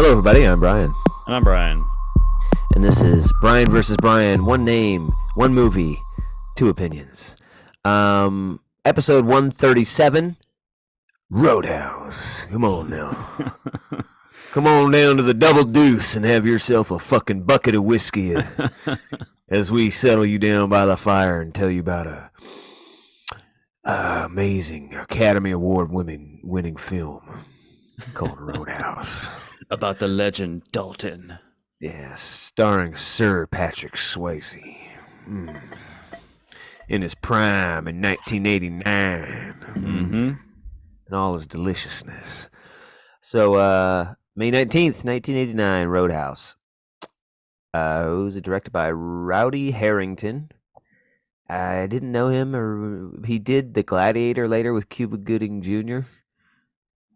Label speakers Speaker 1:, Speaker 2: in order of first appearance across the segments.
Speaker 1: Hello, everybody. I'm Brian,
Speaker 2: And I'm Brian.
Speaker 1: and this is Brian versus Brian. One name, one movie, two opinions. Episode 137, Roadhouse. Come on now. Come on down to the Double Deuce and have yourself a fucking bucket of whiskey as we settle you down by the fire and tell you about a amazing Academy Award winning film called Roadhouse.
Speaker 2: About the legend Dalton.
Speaker 1: Yes, starring Sir Patrick Swayze. In his prime in 1989.
Speaker 2: Mm-hmm.
Speaker 1: And all his deliciousness. So, May 19th, 1989, Roadhouse. It was directed by Rowdy Harrington. I didn't know him, or he did The Gladiator later with Cuba Gooding Jr.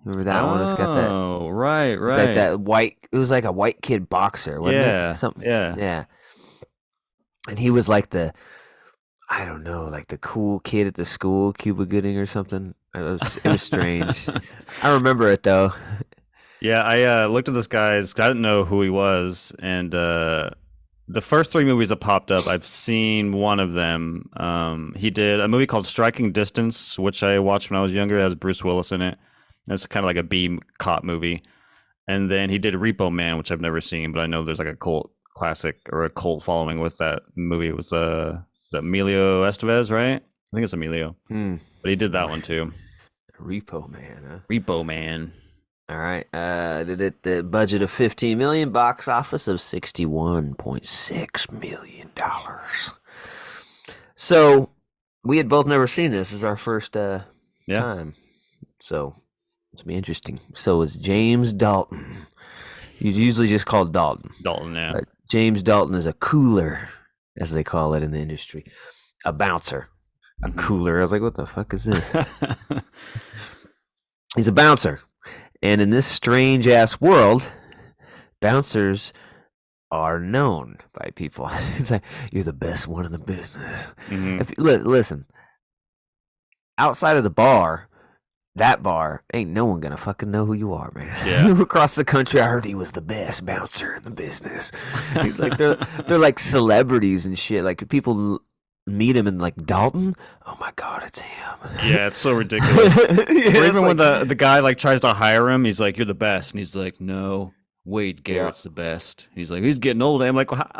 Speaker 1: Remember that one? It's got that.
Speaker 2: Oh, right.
Speaker 1: Like that white. It was like a white kid boxer, wasn't it? Something. Yeah. And he was like I don't know, like the cool kid at the school, Cuba Gooding or something. It was strange. I remember it though.
Speaker 2: Yeah, I looked at this guy's. I didn't know who he was, and the first three movies that popped up, I've seen one of them. He did a movie called Striking Distance, which I watched when I was younger. It has Bruce Willis in it. It's kind of like a B cop movie. And then he did Repo Man, which I've never seen, but I know there's like a cult classic or a cult following with that movie with Emilio Estevez, right? I think it's Emilio. But he did that one too.
Speaker 1: Repo Man, huh?
Speaker 2: Repo Man.
Speaker 1: All right. Did it the budget of $15 million, box office of $61.6 million. So we had both never seen this. This is our first time. So it's gonna be interesting. So is James Dalton. He's usually just called Dalton.
Speaker 2: Dalton, yeah.
Speaker 1: James Dalton is a cooler, as they call it in the industry. A bouncer. A cooler. I was like, what the fuck is this? He's a bouncer. And in this strange ass world, bouncers are known by people. It's like, you're the best one in the business. Listen, outside of the bar, that bar, ain't no one gonna fucking know who you are, man.
Speaker 2: Yeah.
Speaker 1: Across the country, I heard he was the best bouncer in the business. He's like, they're like celebrities and shit. Like people meet him and like, Dalton, oh my god, it's him.
Speaker 2: Yeah, it's so ridiculous. Or even when the guy like tries to hire him, he's like, "You're the best," and he's like, "No, Wade Garrett's the best." He's like, "He's getting old." I'm like, well,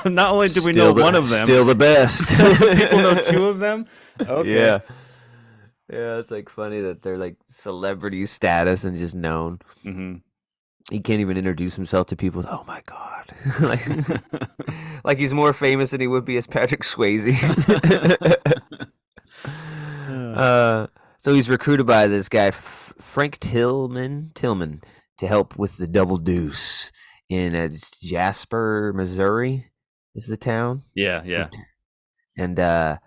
Speaker 2: not only did we know one of them,
Speaker 1: still the best.
Speaker 2: people know two of them. Okay.
Speaker 1: Yeah, it's like funny that they're like celebrity status and just known. He can't even introduce himself to people. Oh my god, like he's more famous than he would be as Patrick Swayze. So he's recruited by this guy Frank Tillman to help with the Double Deuce in Jasper, Missouri, is the town.
Speaker 2: Yeah.
Speaker 1: And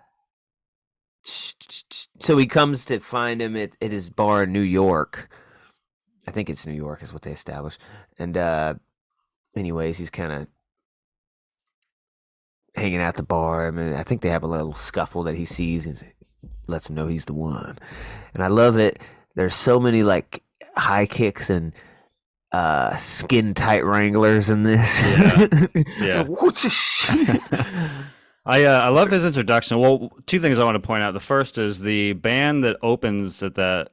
Speaker 1: so he comes to find him at his bar in New York. I think it's New York is what they established. And anyways, he's kind of hanging out at the bar. I mean, I think they have a little scuffle that he sees and lets him know he's the one. And I love it. There's so many like high kicks and skin tight wranglers in this.
Speaker 2: Yeah.
Speaker 1: What's this shit?
Speaker 2: I love his introduction. Well, two things I want to point out. The first is the band that opens at that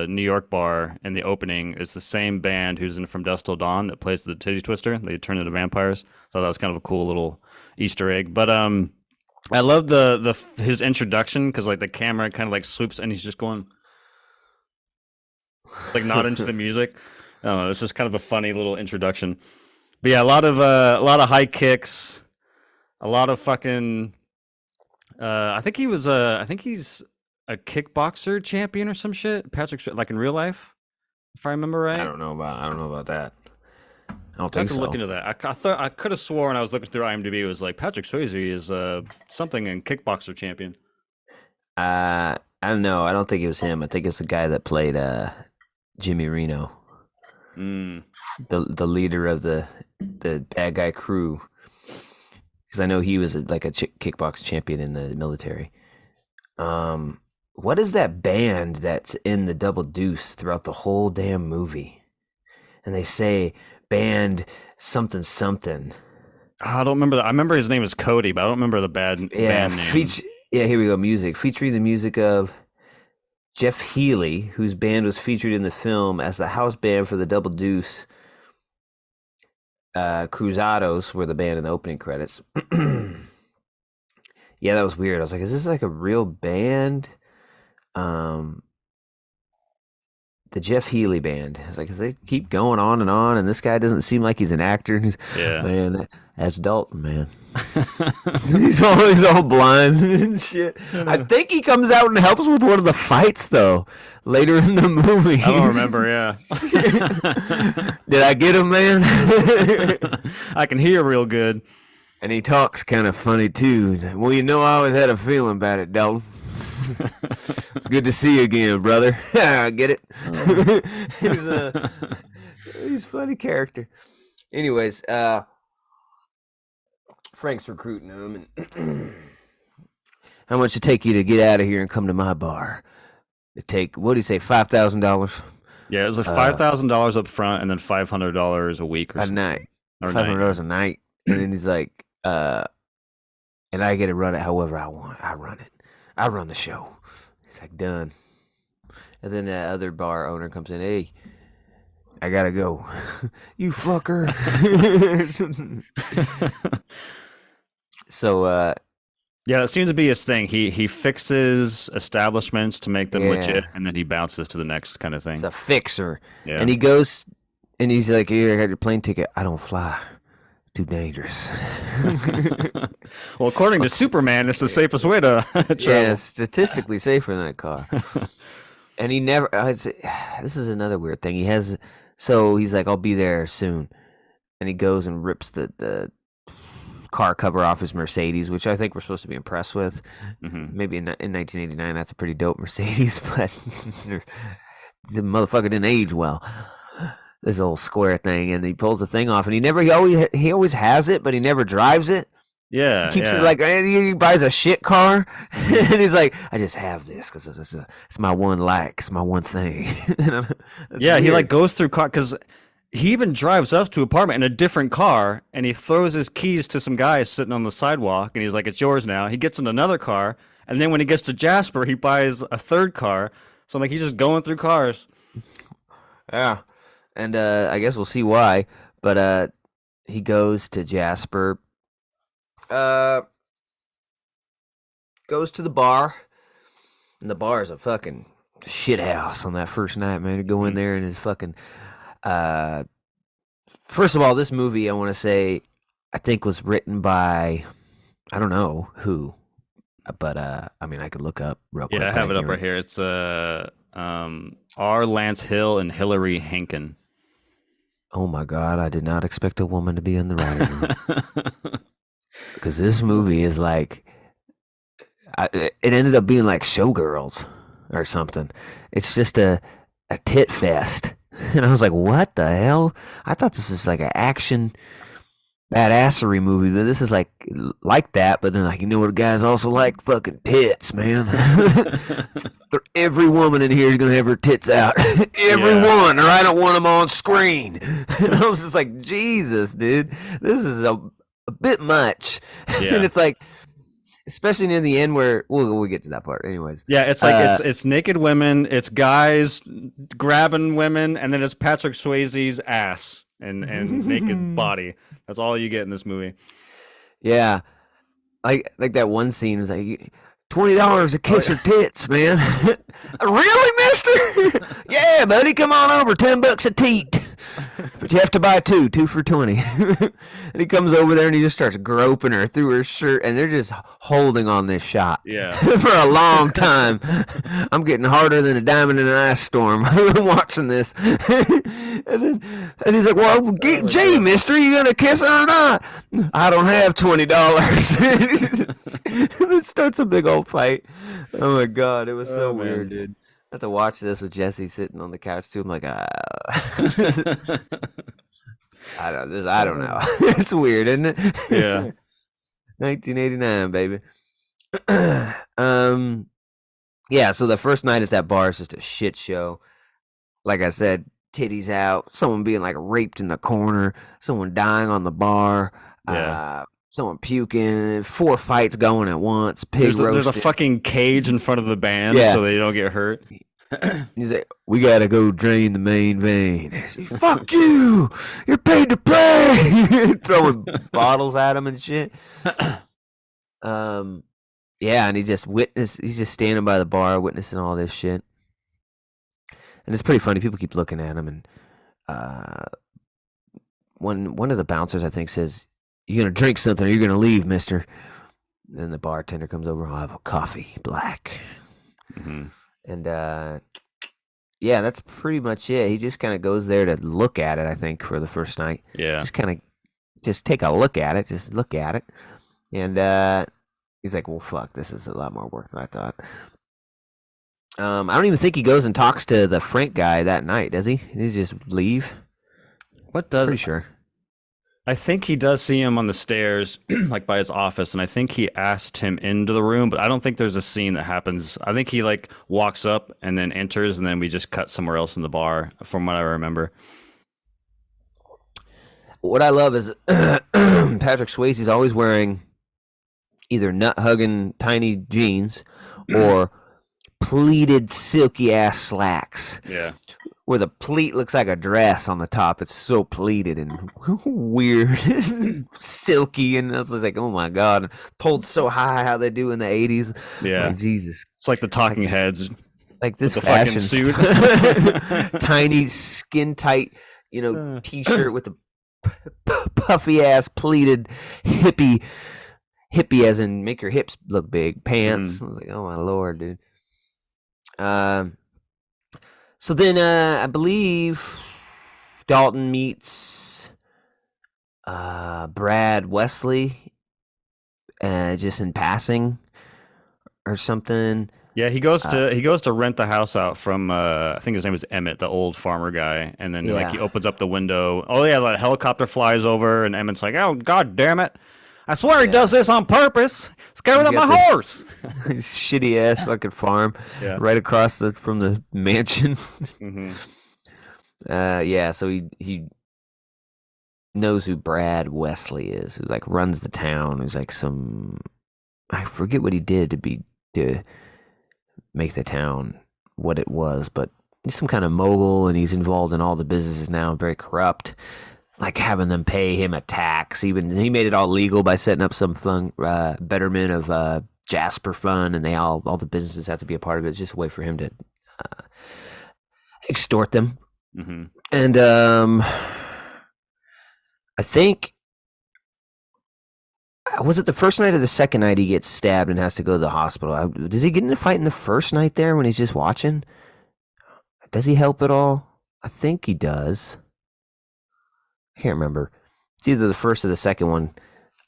Speaker 2: New York bar in the opening is the same band who's in From Dusk Till Dawn that plays the Titty Twister. They turn into vampires. So that was kind of a cool little Easter egg. But I love his introduction because like the camera kind of like swoops and he's just going, it's like not into the music. I don't know. It's just kind of a funny little introduction. But yeah, a lot of high kicks. A lot of fucking. I think he's a kickboxer champion or some shit. Patrick, like in real life, if I remember right.
Speaker 1: I don't know about that. I don't
Speaker 2: I
Speaker 1: think
Speaker 2: have to
Speaker 1: so.
Speaker 2: look into that. I thought I could have sworn I was looking through IMDb. It was like Patrick Swayze is something in kickboxer champion.
Speaker 1: I don't know. I don't think it was him. I think it's the guy that played Jimmy Reno, the leader of the bad guy crew. Because I know he was like a kickbox champion in the military. What is that band that's in the Double Deuce throughout the whole damn movie? And they say band something something.
Speaker 2: I don't remember that. I remember his name is Cody, but I don't remember the band name.
Speaker 1: Yeah, here we go. Music featuring the music of Jeff Healey, whose band was featured in the film as the house band for the Double Deuce. Cruzados were the band in the opening credits. Yeah, that was weird. I was like, is this like a real band? The Jeff Healey band. I was like, 'cause they keep going on, and this guy doesn't seem like he's an actor.
Speaker 2: Yeah.
Speaker 1: Man, that's Dalton, man. he's all blind and shit. I think he comes out and helps with one of the fights though later in the movie.
Speaker 2: I don't remember. Yeah.
Speaker 1: Did I get him, man?
Speaker 2: I can hear real good.
Speaker 1: And he talks kind of funny too. He's like, well, I always had a feeling about it, Dalton. It's good to see you again, brother. I get it. He's a funny character. Anyways, Frank's recruiting him, and how much it take you to get out of here and come to my bar? It take, what do you say, $5,000
Speaker 2: Yeah, it was like $5,000 up front, and then $500 a week or
Speaker 1: a
Speaker 2: something.
Speaker 1: night,
Speaker 2: Or
Speaker 1: $500 a night, and then he's like, and I get to run it however I want. I run it. I run the show. He's like, done. And then that other bar owner comes in, hey, I gotta go. You fucker. So,
Speaker 2: Yeah, it seems to be his thing. He fixes establishments to make them
Speaker 1: Yeah.
Speaker 2: legit, and then he bounces to the next kind of thing.
Speaker 1: he's a fixer.
Speaker 2: Yeah.
Speaker 1: And he goes, and he's like, here, I got your plane ticket. I don't fly. Too dangerous.
Speaker 2: Well, according to Superman, it's the safest way to travel.
Speaker 1: Yeah, statistically safer than a car. And he never, this is another weird thing. He's like, I'll be there soon. And he goes and rips the car cover off his Mercedes, which I think we're supposed to be impressed with.
Speaker 2: Mhm.
Speaker 1: Maybe in 1989, that's a pretty dope Mercedes, but the motherfucker didn't age well. This old square thing, and he pulls the thing off, and he always has it, but he never drives it.
Speaker 2: Yeah,
Speaker 1: Keeps
Speaker 2: yeah.
Speaker 1: it like he buys a shit car, and he's like, I just have this because it's my one it's my one thing. That's
Speaker 2: Yeah, he
Speaker 1: weird.
Speaker 2: like goes through car because he even drives up to an apartment in a different car, and he throws his keys to some guy sitting on the sidewalk, and he's like, "It's yours now." He gets in another car, and then when he gets to Jasper, he buys a third car. So I'm like, he's just going through cars.
Speaker 1: Yeah, and I guess we'll see why. But he goes to Jasper. Goes to the bar, and the bar is a fucking shit house on that first night, man. To go in there and his fucking. First of all, this movie I want to say I think was written by I don't know who, but I mean I could look up real quick.
Speaker 2: Yeah, I have it up right here. It's R. Lance Hill and Hillary Hankin.
Speaker 1: Oh my god, I did not expect a woman to be in the writing room. Because this movie is like, it ended up being like Showgirls or something. It's just a tit fest. And I was like, what the hell? I thought this was like an action badassery movie, but this is like that. But then, like, you know what guys also like? Fucking tits, man. Every woman in here is going to have her tits out. Everyone, or I don't want them on screen. And I was just like, Jesus, dude. This is a bit much.
Speaker 2: Yeah.
Speaker 1: And it's like, especially near the end where we'll get to that part anyways.
Speaker 2: Yeah, it's like it's naked women, it's guys grabbing women, and then it's Patrick Swayze's ass and naked body. That's all you get in this movie.
Speaker 1: Yeah. Like that one scene is like $20 to kiss her tits, man. Really, mister? Yeah, buddy, come on over. $10 a teat. But you have to buy two for 20. And he comes over there and he just starts groping her through her shirt, and they're just holding on this shot.
Speaker 2: Yeah.
Speaker 1: For a long time. I'm getting harder than a diamond in an ice storm watching this. And he's like, well, gee, mister, you gonna kiss her or not? I don't have $20. And it starts a big old fight. Oh my god, it was so weird, dude. I have to watch this with Jesse sitting on the couch too. I'm like, I don't know. It's weird, isn't it?
Speaker 2: Yeah.
Speaker 1: 1989, baby. Yeah, so the first night at that bar is just a shit show. Like I said, titties out, someone being like raped in the corner, someone dying on the bar,
Speaker 2: Yeah.
Speaker 1: someone puking, 4 fights going at once, pig
Speaker 2: There's
Speaker 1: roasted.
Speaker 2: a fucking cage in front of the band
Speaker 1: Yeah.
Speaker 2: so they don't get hurt.
Speaker 1: He's like, we gotta go drain the main vein. Fuck you! You're paid to play. Throwing bottles at him and shit. Yeah, and he's just standing by the bar witnessing all this shit. And it's pretty funny. People keep looking at him, and one of the bouncers, I think, says, "You gonna drink something or you're gonna leave, mister?" Then the bartender comes over, "I'll have a coffee, black."
Speaker 2: Mm-hmm.
Speaker 1: And yeah, that's pretty much it. He just kind of goes there to look at it, I think, for the first night.
Speaker 2: Yeah.
Speaker 1: Just take a look at it. Just look at it. And he's like, well, fuck, this is a lot more work than I thought. I don't even think he goes and talks to the Frank guy that night, does he? He just leave?
Speaker 2: What does
Speaker 1: Pretty sure.
Speaker 2: I think he does see him on the stairs, like by his office, and I think he asked him into the room, but I don't think there's a scene that happens. I think he like walks up and then enters, and then we just cut somewhere else in the bar, from what I remember.
Speaker 1: What I love is Patrick Swayze's always wearing either nut-hugging tiny jeans or pleated silky ass slacks.
Speaker 2: Yeah.
Speaker 1: Where the pleat looks like a dress on the top. It's so pleated and weird, silky, and I was like, "Oh my god!" Pulled so high, how they do in the '80s.
Speaker 2: Yeah,
Speaker 1: like, Jesus,
Speaker 2: it's like the Talking Heads,
Speaker 1: like this
Speaker 2: the
Speaker 1: fashion
Speaker 2: fucking suit,
Speaker 1: tiny, skin tight, T-shirt with the puffy ass pleated hippie, as in make your hips look big pants. I was like, "Oh my lord, dude." So then I believe Dalton meets Brad Wesley just in passing or something.
Speaker 2: Yeah, he goes to rent the house out from I think his name is Emmett, the old farmer guy, and then like he opens up the window. Oh yeah, the helicopter flies over, and Emmett's like, "Oh god damn it! I swear he does this on purpose. Scaring up my horse."
Speaker 1: Shitty ass fucking farm, right across from the mansion.
Speaker 2: Mm-hmm.
Speaker 1: Yeah, so he knows who Brad Wesley is, who like runs the town. Who's like I forget what he did to make the town what it was, but he's some kind of mogul, and he's involved in all the businesses now, very corrupt. Like having them pay him a tax. Even he made it all legal by setting up some fun betterment of Jasper Fund, and all the businesses have to be a part of it. It's just a way for him to extort them.
Speaker 2: Mm-hmm.
Speaker 1: And I think, was it the first night or the second night he gets stabbed and has to go to the hospital? Does he get in a fight in the first night there when he's just watching? Does he help at all? I think he does. I can't remember. It's either the first or the second one.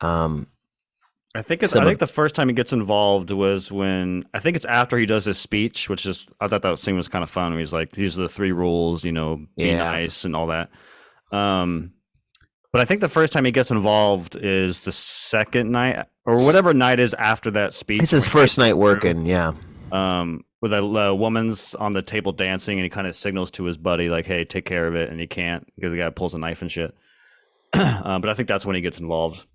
Speaker 2: I think the first time he gets involved was when I think it's after he does his speech, which is I thought that scene was kind of fun. Where he's like, "These are the 3 rules, be nice and all that." But I think the first time he gets involved is the second night or whatever night is after that speech.
Speaker 1: It's his first night working, yeah.
Speaker 2: With a woman's on the table dancing, and he kind of signals to his buddy like, "Hey, take care of it," and he can't because the guy pulls a knife and shit. But I think that's when he gets involved.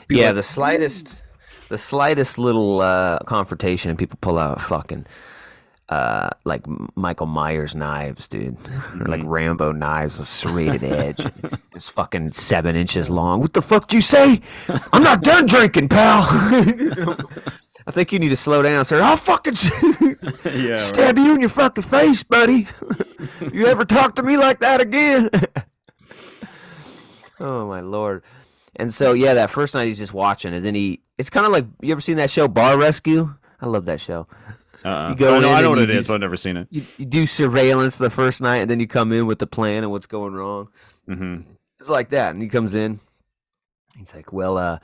Speaker 1: The slightest little confrontation, and people pull out fucking like Michael Myers knives, dude, or like Rambo knives, a serrated edge. It's fucking 7 inches long. What the fuck did you say? I'm not done drinking, pal. I think you need to slow down, sir. I'll fucking stab you in your fucking face, buddy. You ever talk to me like that again? Oh my lord. And so that first night he's just watching, and then it's kind of like, you ever seen that show Bar Rescue? I love that show.
Speaker 2: You go I know what it is, but I've never seen it.
Speaker 1: You do surveillance the first night, and then you come in with the plan and what's going wrong.
Speaker 2: Mm-hmm.
Speaker 1: It's like that, and he comes in. He's like, "Well,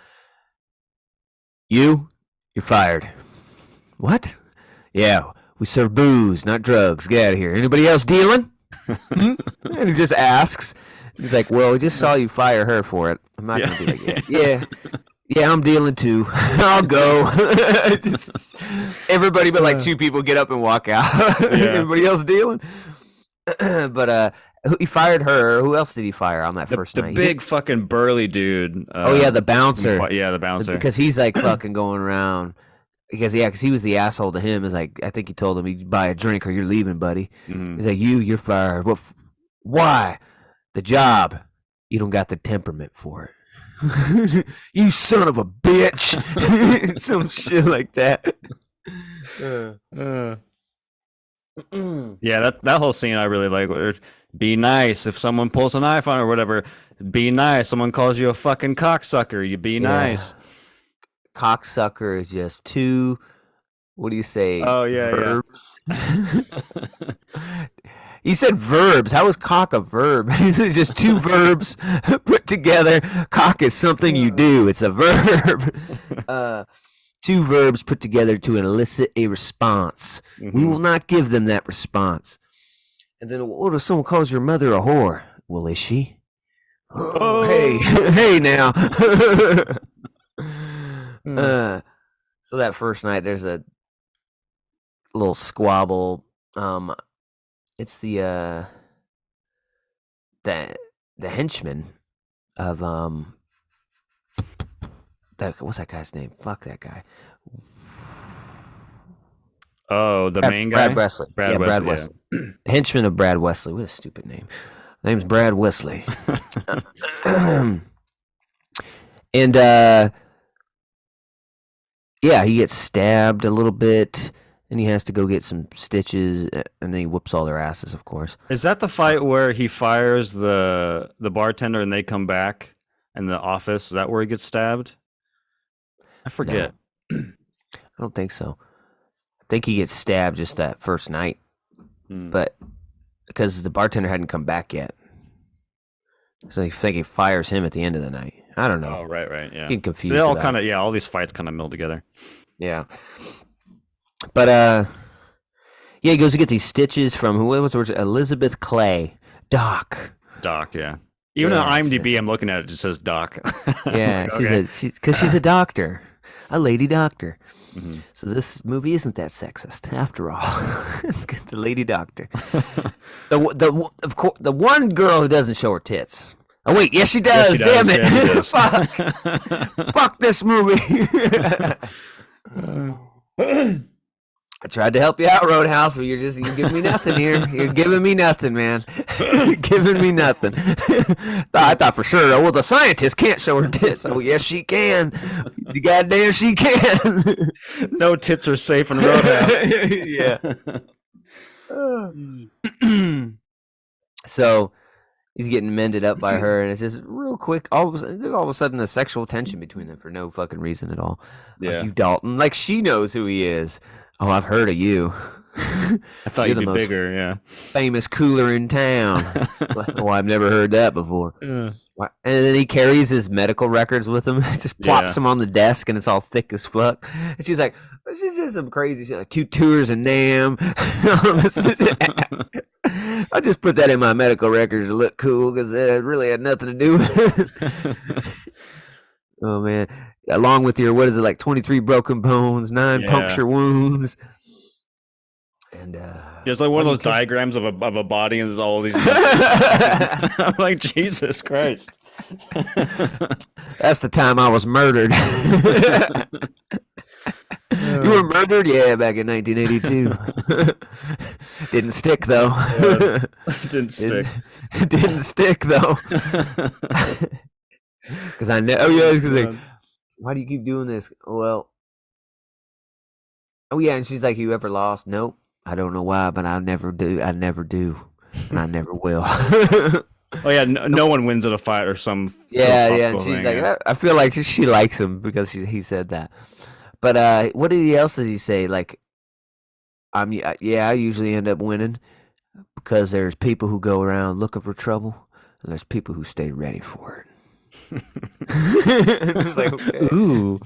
Speaker 1: you're fired." What? Yeah, we serve booze, not drugs. Get out of here. Anybody else dealing? And he just asks. He's like, "Well, we just saw you fire her for it. I'm not gonna be like, yeah, I'm dealing too. I'll go." Everybody but like 2 people get up and walk out. Everybody else dealing. But he fired her. Who else did he fire on that first
Speaker 2: The
Speaker 1: night?
Speaker 2: big fucking burly dude.
Speaker 1: Oh yeah, the bouncer.
Speaker 2: Yeah, the bouncer.
Speaker 1: Because he's like fucking going around. Because he was the asshole to him. Is like, I think he told him, "You buy a drink or you're leaving, buddy."
Speaker 2: Mhm.
Speaker 1: He's like, "You're fired." Well, why? The job. You don't got the temperament for it. You son of a bitch. Some shit like that.
Speaker 2: Yeah, that whole scene I really like. Where, be nice if someone pulls a knife on or whatever. Be nice. Someone calls you a fucking cocksucker. You be nice.
Speaker 1: Cocksucker is just two. What do you say?
Speaker 2: Oh yeah,
Speaker 1: verbs. You said verbs. How is cock a verb? It's just two verbs put together. Cock is something you do. It's a verb. Two verbs put together to elicit a response. We will not give them that response. And then, what if someone calls your mother a whore? Well, is she? Oh, hey now. So that first night, there's a little squabble. It's the henchman of what's that guy's name? Fuck that guy.
Speaker 2: Oh, the main guy?
Speaker 1: Brad Wesley. Brad Wesley. Yeah. Henchman of Brad Wesley. What a stupid name. Name's Brad Wesley. And yeah, he gets stabbed a little bit, and he has to go get some stitches, and then he whoops all their asses, of course.
Speaker 2: Is that the fight where he fires the bartender and they come back in the office? Is that where he gets stabbed? I forget.
Speaker 1: No. I don't think so. I think he gets stabbed just that first night, but because the bartender hadn't come back yet. So I think he fires him at the end of the night. I don't know.
Speaker 2: Oh, right, yeah.
Speaker 1: Getting confused.
Speaker 2: They all kind of, all these fights kind of meld together.
Speaker 1: Yeah. But yeah, he goes to get these stitches from who was it? Elizabeth Clay. Doc,
Speaker 2: yeah. Even on IMDb, I'm looking at it, it just says Doc.
Speaker 1: Yeah,
Speaker 2: like,
Speaker 1: she's a doctor, a lady doctor.
Speaker 2: Mm-hmm.
Speaker 1: So this movie isn't that sexist after all. It's the lady doctor. Of course, the one girl who doesn't show her tits. Oh wait, yes she does.
Speaker 2: Yes, she
Speaker 1: Damn
Speaker 2: does.
Speaker 1: it! Fuck! Fuck this movie. I tried to help you out, Roadhouse, but you're giving me nothing here. You're giving me nothing, man. Giving me nothing. I thought for sure, well, the scientist can't show her tits. Oh, yes, she can. You goddamn she can.
Speaker 2: No tits are safe in Roadhouse.
Speaker 1: Yeah. So he's getting mended up by her, and it's just real quick. All of a sudden, a sexual tension between them for no fucking reason at all.
Speaker 2: Yeah.
Speaker 1: Like, you Dalton, like she knows who he is. Oh, I've heard of you.
Speaker 2: I thought you'd be bigger, yeah.
Speaker 1: Famous cooler in town. Oh, I've never heard that before.
Speaker 2: Yeah.
Speaker 1: And then he carries his medical records with him. Just plops them on the desk, and it's all thick as fuck. And she's like, she says some crazy shit, like 2 tours of NAM. I just put that in my medical records to look cool because it really had nothing to do with it. Oh, man. Along with your, what is it, like 23 broken bones, 9 puncture wounds. And
Speaker 2: there's like one of those diagrams of a body, and there's all these. I'm like, Jesus Christ.
Speaker 1: That's the time I was murdered. You were murdered? Yeah, back in 1982. Didn't stick, though.
Speaker 2: Didn't stick.
Speaker 1: Didn't stick, though. Because I know. Oh, yeah, because like, why do you keep doing this? Well, oh, yeah, and she's like, you ever lost? Nope. I don't know why, but I never do. I never do. And I never will.
Speaker 2: Oh, yeah, no one wins at a fight or some.
Speaker 1: Yeah, and she's like, I feel like she likes him because he said that. But what else did he say? Like, I usually end up winning because there's people who go around looking for trouble, and there's people who stay ready for it. It's like, okay.
Speaker 2: Ooh.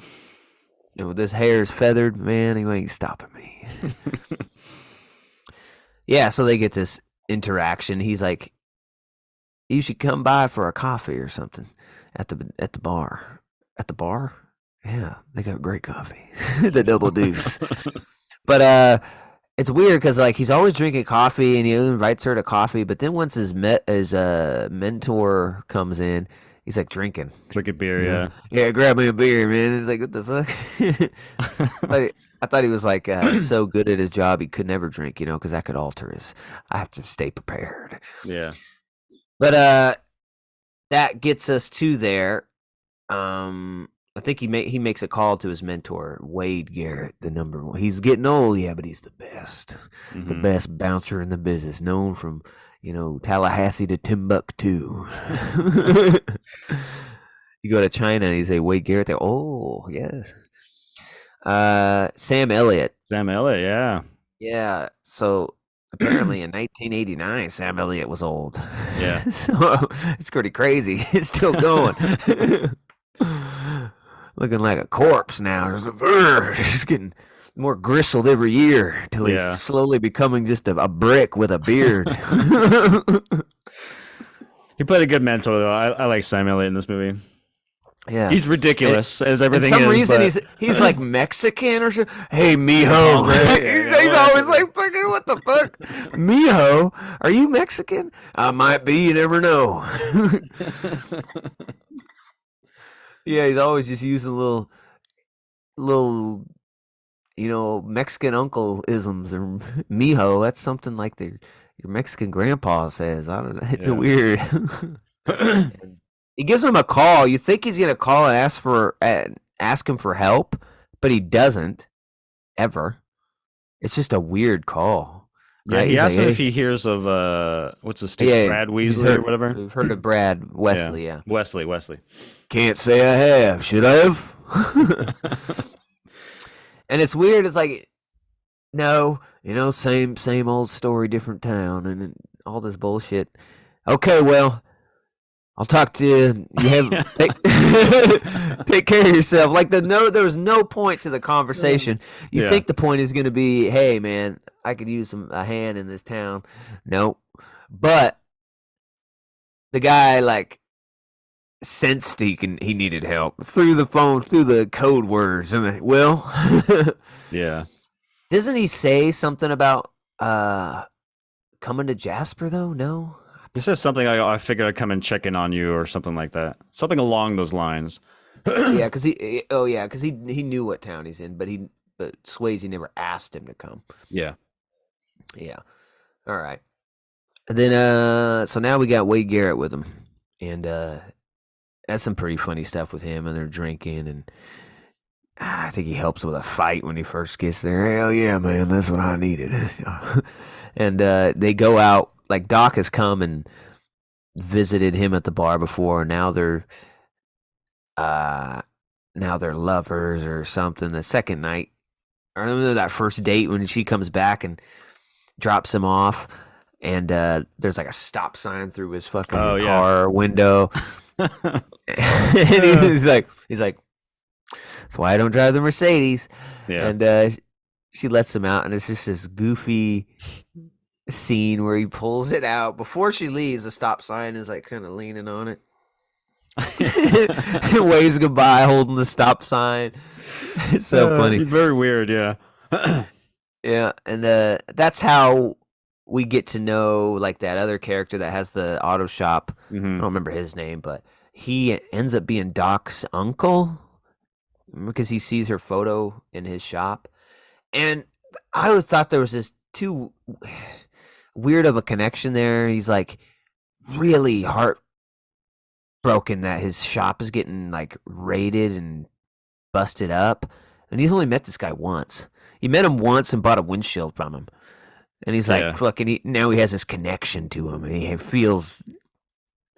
Speaker 1: You know, this hair is feathered, man. You ain't stopping me. Yeah, so they get this interaction. He's like, "You should come by for a coffee or something at the bar." At the bar? Yeah, they got great coffee. The Double Deuce. But it's weird because like he's always drinking coffee and he invites her to coffee, but then once his mentor comes in, he's like drinking.
Speaker 2: Drinking beer,
Speaker 1: You know?
Speaker 2: yeah.
Speaker 1: Yeah, grab me a beer, man. It's like what the fuck. I thought he was like so good at his job he could never drink, because that could alter his. I have to stay prepared.
Speaker 2: Yeah.
Speaker 1: But that gets us to there. I think he makes a call to his mentor, Wade Garrett, the number one. He's getting old, yeah, but he's the best bouncer in the business, known from Tallahassee to Timbuktu. You go to China and you say Wade Garrett, there. Oh yes. Sam Elliott.
Speaker 2: Sam Elliott, yeah.
Speaker 1: Yeah. So apparently in 1989, Sam Elliott was old.
Speaker 2: Yeah.
Speaker 1: So it's pretty crazy. It's still going. Looking like a corpse now. He's getting more gristled every year till he's slowly becoming just a brick with a beard.
Speaker 2: He played a good mentor, though. I like Sam Elliott in this movie.
Speaker 1: Yeah,
Speaker 2: he's ridiculous as everything.
Speaker 1: For some reason,
Speaker 2: but...
Speaker 1: he's like Mexican or something. Hey, mijo. He's always like, fucking, what the fuck, mijo? Are you Mexican? I might be. You never know. Yeah, he's always just using little, Mexican uncle isms or mijo. That's something like your Mexican grandpa says. I don't know. It's a weird. He gives him a call. You think he's gonna call and ask him for help, but he doesn't ever. It's just a weird call.
Speaker 2: Yeah,
Speaker 1: right?
Speaker 2: he asked him if he hears of what's his name, Brad Weasley or whatever.
Speaker 1: We've heard of Brad Wesley. Yeah.
Speaker 2: Wesley.
Speaker 1: Can't say I have. Should I have? And it's weird. It's like, no, same old story, different town, and all this bullshit. Okay, well, I'll talk to you. You have take care of yourself. Like there was no point to the conversation. You think the point is going to be, hey man, I could use a hand in this town. Nope. But the guy like sensed he needed help through the phone, through the code words. And
Speaker 2: yeah.
Speaker 1: Doesn't he say something about coming to Jasper though? No.
Speaker 2: He says something like, I figured I'd come and check in on you or something like that. Something along those lines.
Speaker 1: Yeah, because he knew what town he's in, but Swayze never asked him to come.
Speaker 2: Yeah.
Speaker 1: Yeah. All right. And then so now we got Wade Garrett with him. And that's some pretty funny stuff with him, and they're drinking, and I think he helps with a fight when he first gets there. Hell yeah, man, that's what I needed. And they go out. Like Doc has come and visited him at the bar before. Now they're lovers or something. The second night, I remember that first date when she comes back and drops him off, and there's like a stop sign through his fucking car window. And he's like, that's why I don't drive the Mercedes.
Speaker 2: Yeah.
Speaker 1: And she lets him out, and it's just this goofy scene where he pulls it out before she leaves. The stop sign is like kind of leaning on it. Waves goodbye, holding the stop sign. It's so funny.
Speaker 2: Very weird, yeah.
Speaker 1: Yeah, and that's how we get to know like that other character that has the auto shop.
Speaker 2: Mm-hmm.
Speaker 1: I don't remember his name, but he ends up being Doc's uncle because he sees her photo in his shop. And I always thought there was this too weird of a connection there. He's like really heartbroken that his shop is getting like raided and busted up, and he's only met this guy once. He met him once and bought a windshield from him, and he's like fucking. Now he has this connection to him, and he feels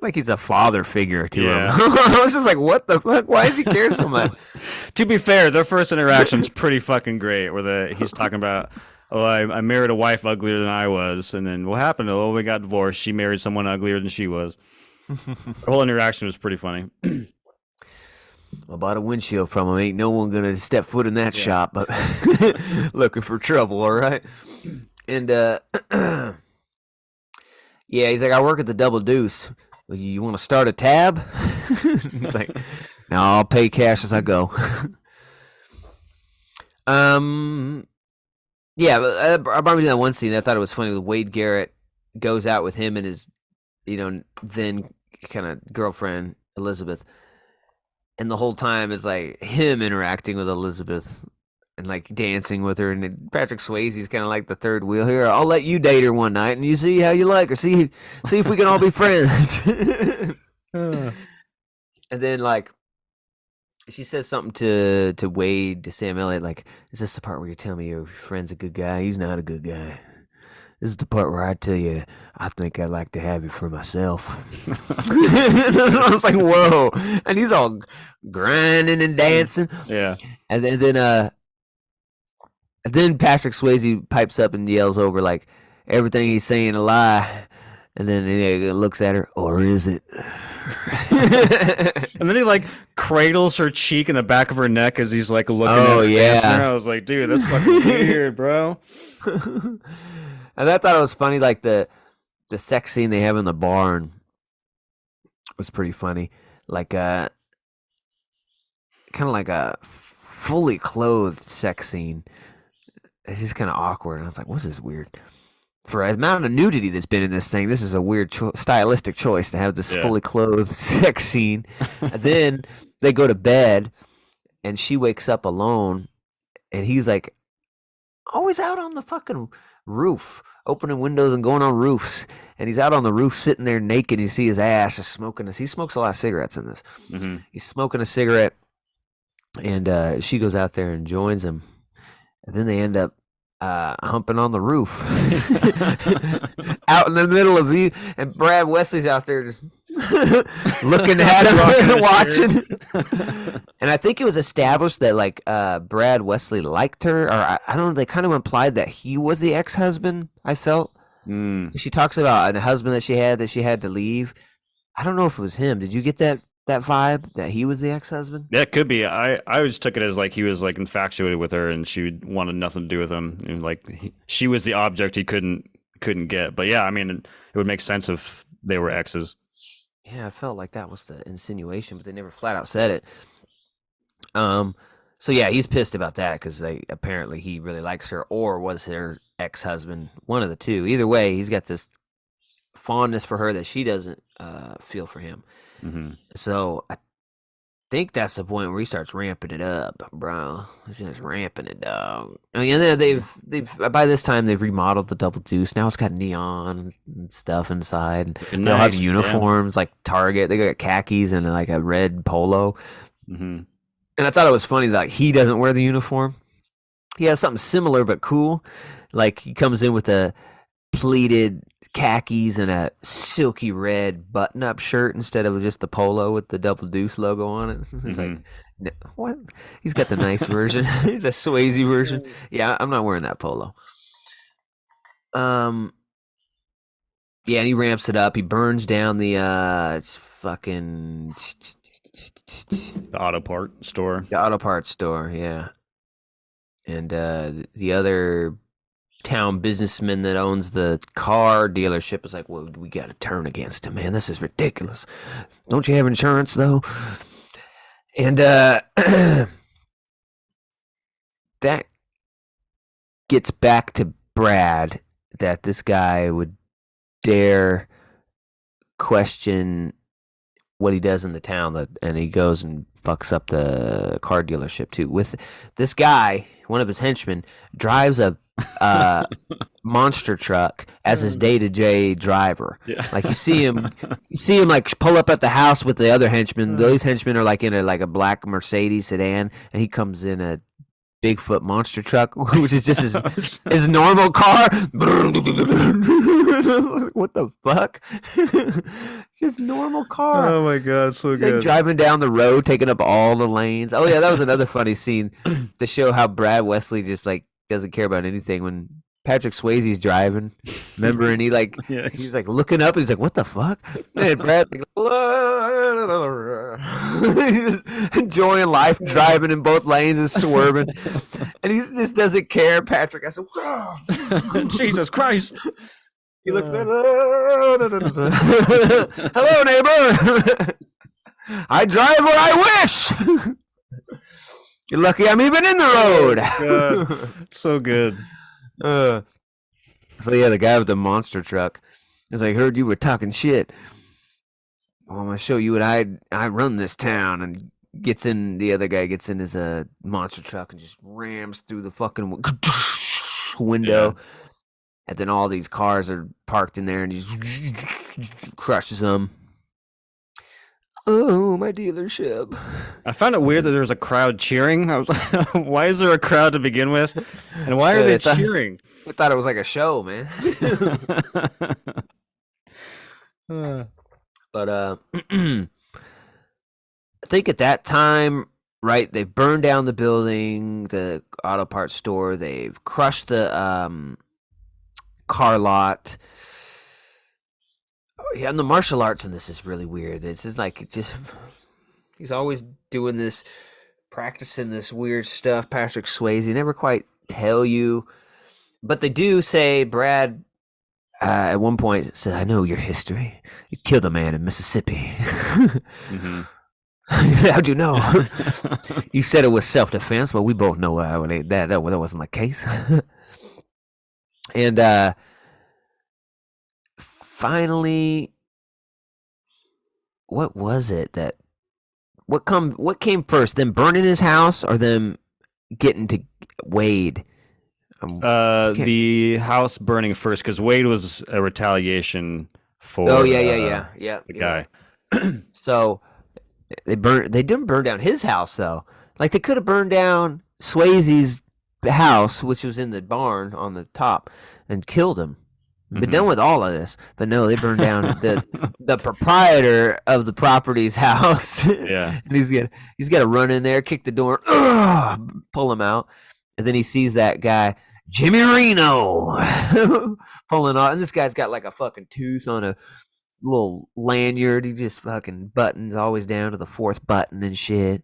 Speaker 1: like he's a father figure to him. I was just like, what the fuck? Why does he care so much?
Speaker 2: To be fair, their first interaction's pretty fucking great. Where he's talking about, I married a wife uglier than I was, and then what happened? Oh, we got divorced. She married someone uglier than she was. The whole interaction was pretty funny.
Speaker 1: I bought a windshield from him. Ain't no one gonna step foot in that shop, but looking for trouble, all right? And yeah, he's like, I work at the Double Deuce. You want to start a tab? He's like, no, I'll pay cash as I go. Yeah, but I brought me to that one scene. I thought it was funny. Wade Garrett goes out with him and his, then kind of girlfriend Elizabeth, and the whole time is like him interacting with Elizabeth and like dancing with her. And then Patrick Swayze's kind of like the third wheel here. I'll let you date her one night, and you see how you like her. See if we can all be friends. And then like she says something to Wade, to Sam Elliott, like, "Is this the part where you tell me your friend's a good guy? He's not a good guy. This is the part where I tell you I think I'd like to have you for myself." I was like, "Whoa!" And he's all grinding and dancing.
Speaker 2: Yeah.
Speaker 1: And then Patrick Swayze pipes up and yells over like, "Everything he's saying a lie." And then he looks at her, "Or is it?"
Speaker 2: And then he like cradles her cheek in the back of her neck as he's like looking at
Speaker 1: Oh,
Speaker 2: her
Speaker 1: yeah.
Speaker 2: dancing. I was like, dude, that's fucking weird, bro.
Speaker 1: And I thought it was funny, like the sex scene they have in the barn was pretty funny. Like kind of like a fully clothed sex scene. It's just kind of awkward. And I was like, what's this weird? For the amount of nudity that's been in this thing, this is a weird stylistic choice to have this
Speaker 2: Yeah.
Speaker 1: fully clothed sex scene. And then they go to bed, and she wakes up alone, and he's like, always out on the fucking roof, opening windows and going on roofs. And he's out on the roof sitting there naked. You see his ass just smoking. He smokes a lot of cigarettes in this.
Speaker 2: Mm-hmm.
Speaker 1: He's smoking a cigarette, and she goes out there and joins him. And then they end up humping on the roof out in the middle of you, and Brad Wesley's out there just looking at him and watching. And I think it was established that like Brad Wesley liked her, or I don't know, they kind of implied that he was the ex-husband. I felt she talks about a husband that she had to leave. I don't know if it was him. Did you get that vibe that he was the ex-husband?
Speaker 2: Yeah, it could be. I just took it as like he was like infatuated with her and she wanted nothing to do with him. And like she was the object he couldn't get. But yeah, I mean, it would make sense if they were exes.
Speaker 1: Yeah, I felt like that was the insinuation, but they never flat out said it. So yeah, he's pissed about that because apparently he really likes her, or was her ex-husband, one of the two. Either way, he's got this fondness for her that she doesn't feel for him.
Speaker 2: Mm-hmm.
Speaker 1: So I think that's the point where he starts ramping it up, bro. He's just ramping it, dog. I mean, they've by this time they've remodeled the Double Deuce. Now it's got neon and stuff inside. They all have uniforms like Target. They got khakis and like a red polo.
Speaker 2: Mm-hmm.
Speaker 1: And I thought it was funny that like, he doesn't wear the uniform. He has something similar but cool. Like he comes in with a pleated khakis and a silky red button-up shirt instead of just the polo with the Double Deuce logo on it. It's like, no, what? He's got the nice version, the Swayze version. Yeah, I'm not wearing that polo. Yeah, and he ramps it up. He burns down the fucking
Speaker 2: the auto part store.
Speaker 1: The auto parts store, yeah. And the other town businessman that owns the car dealership is like, well, we got to turn against him, man. This is ridiculous. Don't you have insurance, though? And that gets back to Brad, that this guy would dare question what he does in the town, and he goes and fucks up the car dealership too. With this guy, one of his henchmen drives a monster truck as his day-to-day driver.
Speaker 2: Yeah.
Speaker 1: Like you see him like pull up at the house with the other henchmen. Those henchmen are like in a black Mercedes sedan, and he comes in a Bigfoot monster truck, which is just his normal car. What the fuck? Just normal car.
Speaker 2: Oh my god, so
Speaker 1: He's
Speaker 2: good.
Speaker 1: like driving down the road, taking up all the lanes. Oh yeah, that was another funny scene to show how Brad Wesley just like doesn't care about anything. When Patrick Swayze's driving, remember, and he's like looking up, and he's like, "What the fuck?" And Brad's like, he's enjoying life, driving in both lanes and swerving, and he just doesn't care. Patrick, I said,
Speaker 2: Jesus Christ.
Speaker 1: He looks back. Hello, neighbor. I drive where I wish. You're lucky I'm even in the road.
Speaker 2: God. So good.
Speaker 1: Uh, so yeah, the guy with the monster truck is like, heard you were talking shit. Well, I'm gonna show you what I run this town, and gets in. The other guy gets in his monster truck and just rams through the fucking
Speaker 2: Yeah.
Speaker 1: window, and then all these cars are parked in there, and he just crushes them. Oh, my dealership.
Speaker 2: I found it weird that there was a crowd cheering. I was like, why is there a crowd to begin with? And why are
Speaker 1: Yeah,
Speaker 2: they
Speaker 1: thought,
Speaker 2: cheering?
Speaker 1: I thought it was like a show, man.
Speaker 2: Uh,
Speaker 1: But I think at that time, right, they've burned down the building, the auto parts store. They've crushed the car lot. Oh, yeah, and the martial arts in this is really weird. It's just like he's always doing this, practicing this weird stuff. Patrick Swayze never quite tell you, but they do say Brad at one point says, "I know your history. You killed a man in Mississippi."
Speaker 2: mhm.
Speaker 1: How'd you know? You said it was self-defense, but we both know that wasn't the case. And finally, what was it that what came first? Them burning his house or them getting to Wade? Can't-
Speaker 2: The house burning first because Wade was a retaliation for
Speaker 1: oh yeah.
Speaker 2: the
Speaker 1: You're
Speaker 2: guy.
Speaker 1: right. So they didn't burn down his house though. Like they could have burned down Swayze's house, which was in the barn on the top, and killed him. Been done with all of this, but no, they burned down the proprietor of the property's house.
Speaker 2: Yeah.
Speaker 1: And he's got to run in there, kick the door, pull him out, and then he sees that guy Jimmy Reno pulling off, and this guy's got like a fucking tooth on a little lanyard. He just fucking buttons always down to the fourth button and shit.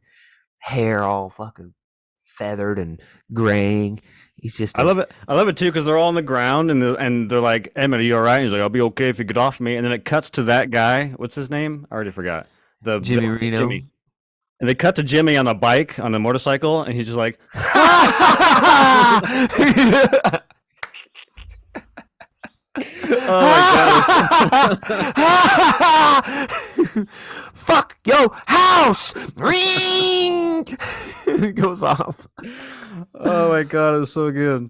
Speaker 1: Hair all fucking feathered and graying. He's just
Speaker 2: I love it. I love it too because they're all on the ground and they're like, "Emmett, are you all right?" And he's like, "I'll be okay if you get off me." And then it cuts to that guy. What's his name? I already forgot. The
Speaker 1: Jimmy
Speaker 2: villain,
Speaker 1: Reno.
Speaker 2: Jimmy. And they cut to Jimmy on a bike on a motorcycle, and he's just like, "Oh my god!"
Speaker 1: Fuck yo house! Ring! He goes off.
Speaker 2: Oh my god, it's so good.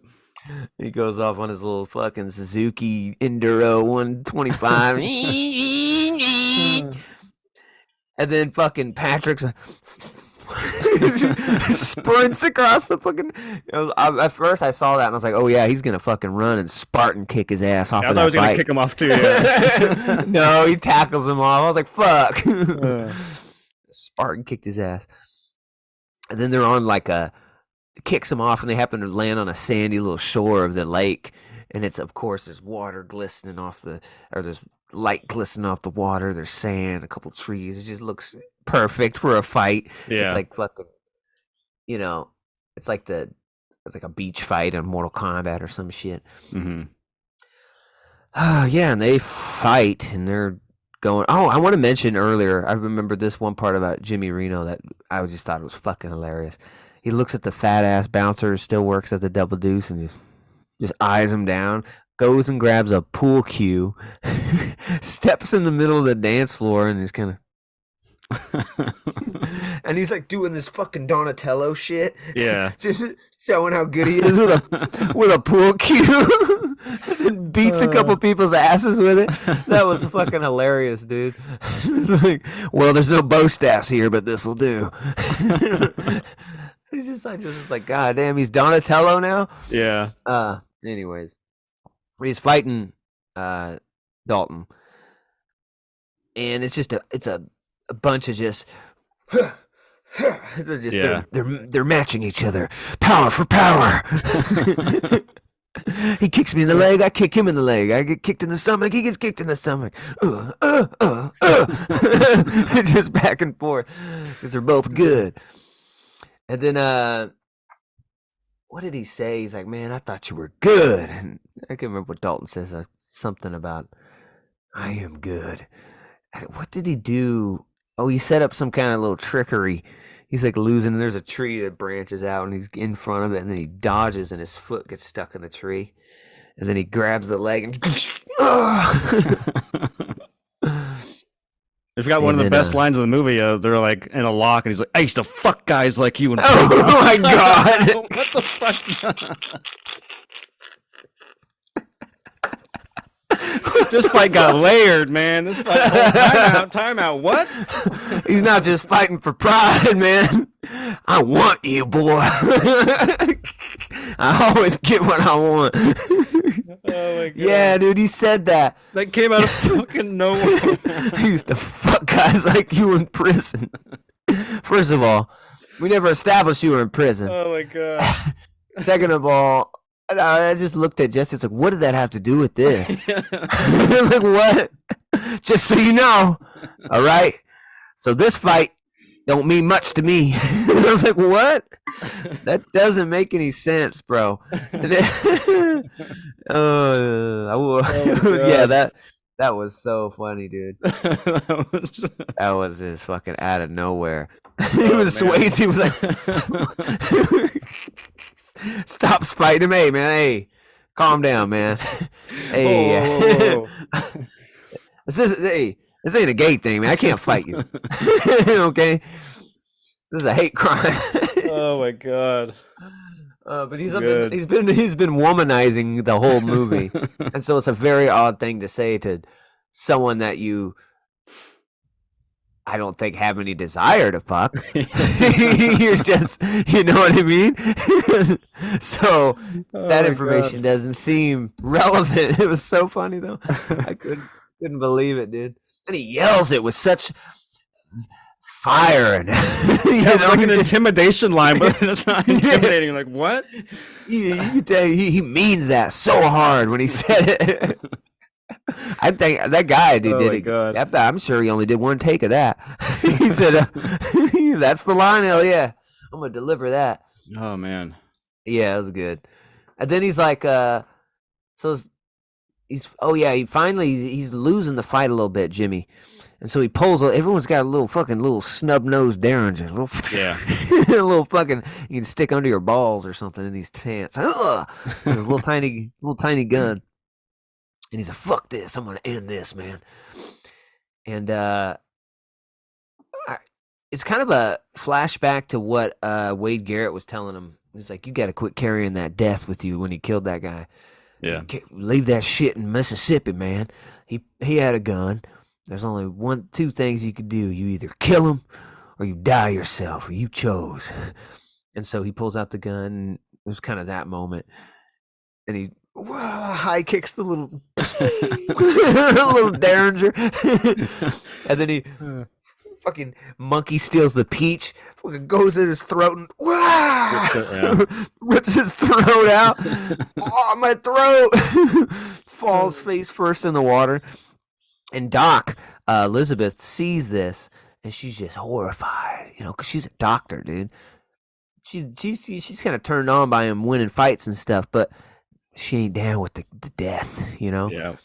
Speaker 1: He goes off on his little fucking Suzuki Enduro 125. And then fucking Patrick's sprints across the fucking. At first, I saw that and I was like, "Oh yeah, he's gonna fucking run and Spartan kick his ass off
Speaker 2: I
Speaker 1: of
Speaker 2: thought I
Speaker 1: that
Speaker 2: was gonna
Speaker 1: bike."
Speaker 2: kick him off too. Yeah.
Speaker 1: No, he tackles him off. I was like, "Fuck!" Spartan kicked his ass. And then they're on like kicks him off, and they happen to land on a sandy little shore of the lake, and it's of course there's water glistening off there's light glistening off the water. There's sand, a couple trees. It just looks perfect for a fight.
Speaker 2: Yeah.
Speaker 1: It's like fucking, it's like a beach fight on Mortal Kombat or some shit.
Speaker 2: Mm-hmm.
Speaker 1: Yeah, and they fight, and they're going. Oh, I want to mention earlier. I remember this one part about Jimmy Reno that I just thought it was fucking hilarious. He looks at the fat ass bouncer who still works at the Double Deuce and just eyes him down. Goes and grabs a pool cue, steps in the middle of the dance floor, and he's kind of, and he's like doing this fucking Donatello shit.
Speaker 2: Yeah.
Speaker 1: Just showing how good he is with a pool cue, and beats a couple people's asses with it. That was fucking hilarious, dude. Like, well, there's no bow staffs here, but this will do. He's just like, God damn, he's Donatello now.
Speaker 2: Yeah.
Speaker 1: Anyways, he's fighting Dalton, and it's just a bunch of just. They're just
Speaker 2: Yeah.
Speaker 1: they're matching each other, power for power. He kicks me in the leg, I kick him in the leg. I get kicked in the stomach, he gets kicked in the stomach. Just back and forth because they're both good. And then what did he say? He's like, "Man, I thought you were good." And I can't remember what Dalton says. Something about, "I am good." What did he do? Oh, he set up some kind of little trickery. he's like losing. And there's a tree that branches out, and he's in front of it, and then he dodges, and his foot gets stuck in the tree, and then he grabs the leg and.
Speaker 2: I forgot one of the best lines of the movie. They're like in a lock, and he's like, "I used to fuck guys like you." And
Speaker 1: oh my god!
Speaker 2: What the fuck? This fight got layered, man. This fight. Oh, time out. What?
Speaker 1: He's not just fighting for pride, man. I want you, boy. I always get what I want.
Speaker 2: Oh my god.
Speaker 1: Yeah, dude, he said that.
Speaker 2: That came out of fucking nowhere.
Speaker 1: I used to fuck guys like you in prison. First of all, we never established you were in prison.
Speaker 2: Oh my god.
Speaker 1: Second of all, I just looked at Jesse. It's like, what did that have to do with this? Like, what? Just so you know, all right? So this fight don't mean much to me. I was like, what? That doesn't make any sense, bro. Yeah, that was so funny, dude. That was just fucking out of nowhere. He was Swayze. He was like, stops fighting him. Hey, man. Hey, calm down, man. Hey,
Speaker 2: whoa.
Speaker 1: This ain't a gay thing, man. I can't fight you. Okay, this is a hate crime.
Speaker 2: Oh my god.
Speaker 1: But he's been womanizing the whole movie, and so it's a very odd thing to say to someone that I don't think have any desire to fuck. You're just, you know what I mean? So that information doesn't seem relevant. It was so funny though. I couldn't believe it, dude. And he yells it with such fire and
Speaker 2: it's like an intimidation line, but it's not intimidating. Like what?
Speaker 1: You can tell he means that so hard when he said it. I think that guy did it.
Speaker 2: God.
Speaker 1: I'm sure he only did one take of that. He said, "That's the line. Hell yeah, I'm gonna deliver that."
Speaker 2: Oh man.
Speaker 1: Yeah, it was good. And then he's like, he's losing the fight a little bit, Jimmy. And so he pulls. Everyone's got a little snub nosed Derringer, a little fucking. You can stick under your balls or something in these pants. His little tiny gun. And he's like, "Fuck this! I'm gonna end this, man." And it's kind of a flashback to what Wade Garrett was telling him. He's like, "You got to quit carrying that death with you." When he killed that guy, leave that shit in Mississippi, man. He had a gun. There's only two things you could do. You either kill him or you die yourself. Or you chose. And so he pulls out the gun. And it was kind of that moment, and he high kicks the little Derringer, and then he fucking monkey steals the peach, fucking goes in his throat and rips his throat out. Oh, my throat! Falls face first in the water, and Doc, Elizabeth, sees this, and she's just horrified, because she's a doctor, dude. She's kind of turned on by him winning fights and stuff, but she ain't down with the death,
Speaker 2: Yeah.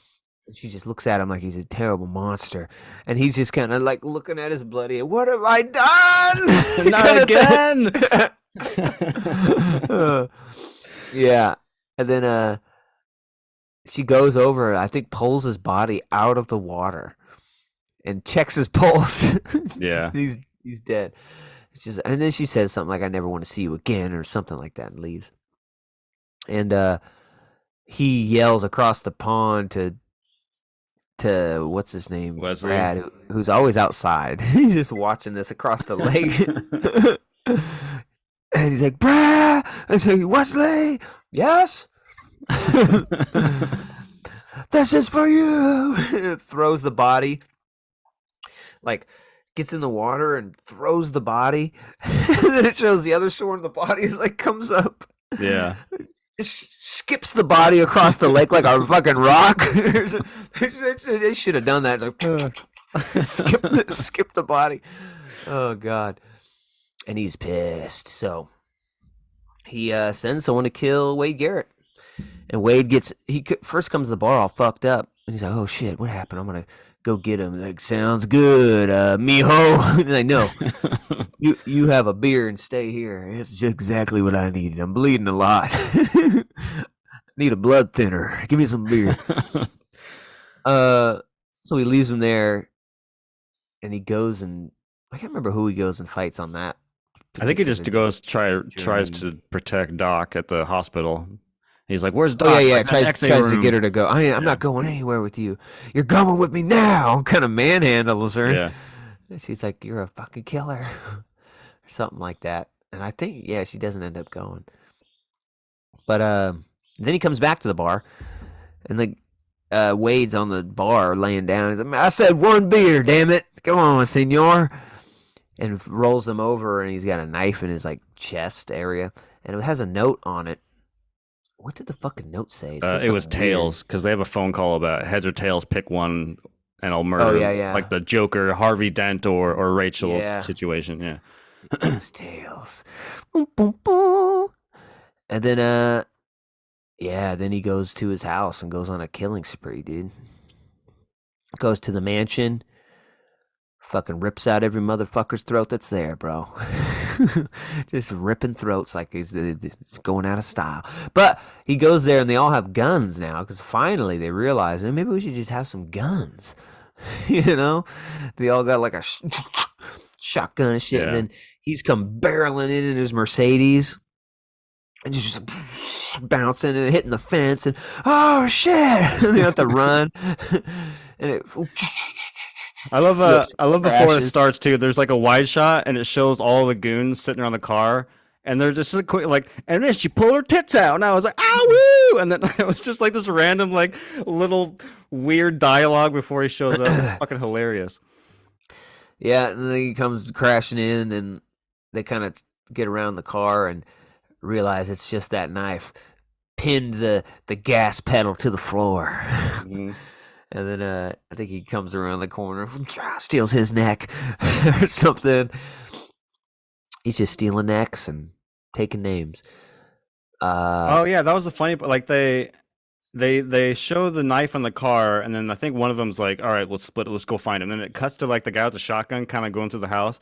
Speaker 1: She just looks at him like he's a terrible monster, and he's just kind of like looking at his bloody. What have I done?
Speaker 2: Not again.
Speaker 1: Yeah, and then she goes over. I think pulls his body out of the water, and checks his pulse.
Speaker 2: Yeah,
Speaker 1: he's dead. It's just, and then she says something like, "I never want to see you again," or something like that, and leaves. And he yells across the pond to what's his name,
Speaker 2: Wesley,
Speaker 1: Brad, who's always outside. He's just watching this across the lake, and he's like, "Brad," I say, "Wesley, yes." "This is for you." Throws the body, like gets in the water and throws the body. And then it shows the other shore and the body like comes up.
Speaker 2: Yeah.
Speaker 1: Just skips the body across the lake like a fucking rock. They should have done that. Like, skip the body. Oh God. And he's pissed. So he sends someone to kill Wade Garrett. And Wade first comes to the bar all fucked up. And he's like, "Oh shit, what happened? I'm gonna go get him. Like, sounds good, mijo. He's like, no, you have a beer and stay here. It's just exactly what I needed. I'm bleeding a lot. Need a blood thinner. Give me some beer. So he leaves him there, and he goes and I can't remember who he goes and fights on that.
Speaker 2: I think he just
Speaker 1: particular
Speaker 2: tries
Speaker 1: journey.
Speaker 2: to protect Doc at the hospital. He's like, "Where's
Speaker 1: Oh
Speaker 2: Doc?"
Speaker 1: yeah, yeah.
Speaker 2: Like, "That
Speaker 1: Tries
Speaker 2: X-ray
Speaker 1: tries to get
Speaker 2: room."
Speaker 1: her to go. I'm
Speaker 2: Yeah,
Speaker 1: not going anywhere with you. You're going with me now. Kind of manhandles her.
Speaker 2: yeah.
Speaker 1: And she's like, "You're a fucking killer," or something like that. And I think yeah, she doesn't end up going. But then he comes back to the bar, and like Wade's on the bar laying down. He's like, "I said one beer, damn it! Come on, senor." And rolls him over, and he's got a knife in his like chest area, and it has a note on it. What did the fucking note say? It says
Speaker 2: It was
Speaker 1: something weird.
Speaker 2: tails because they have a phone call about heads or tails. Pick one, and I'll
Speaker 1: Oh
Speaker 2: murder
Speaker 1: yeah, yeah,
Speaker 2: like the Joker, Harvey Dent, or Rachel
Speaker 1: yeah.
Speaker 2: situation. Yeah.
Speaker 1: It was tails. Boom, boom, boom. And then yeah, then he goes to his house and goes on a killing spree, dude. Goes to the mansion, fucking rips out every motherfucker's throat that's there, bro. Just ripping throats like he's going out of style. But he goes there and they all have guns now because finally they realize maybe we should just have some guns. You know, they all got like a shotgun and shit, and
Speaker 2: Yeah.
Speaker 1: then he's come barreling in his Mercedes and just bouncing and hitting the fence and oh shit, and they have to run, and it flips,
Speaker 2: I love before it
Speaker 1: crashes.
Speaker 2: starts too. There's like a wide shot and it shows all the goons sitting around the car and they're just like, quick, like, and then she pulled her tits out and I was like, ow woo! And then it was just like this random like little weird dialogue before he shows up. It's fucking hilarious.
Speaker 1: Yeah, and then he comes crashing in, and they kind of get around the car and realize it's just that knife pinned the gas pedal to the floor.
Speaker 2: Mhm.
Speaker 1: And then I think he comes around the corner, steals his neck or something. He's just stealing necks and taking names. Uh,
Speaker 2: Oh yeah, that was the funny part. Like they show the knife on the car, and then I think one of them's like, "All right, let's split it. Let's go find him." And then it cuts to like the guy with the shotgun, kind of going through the house.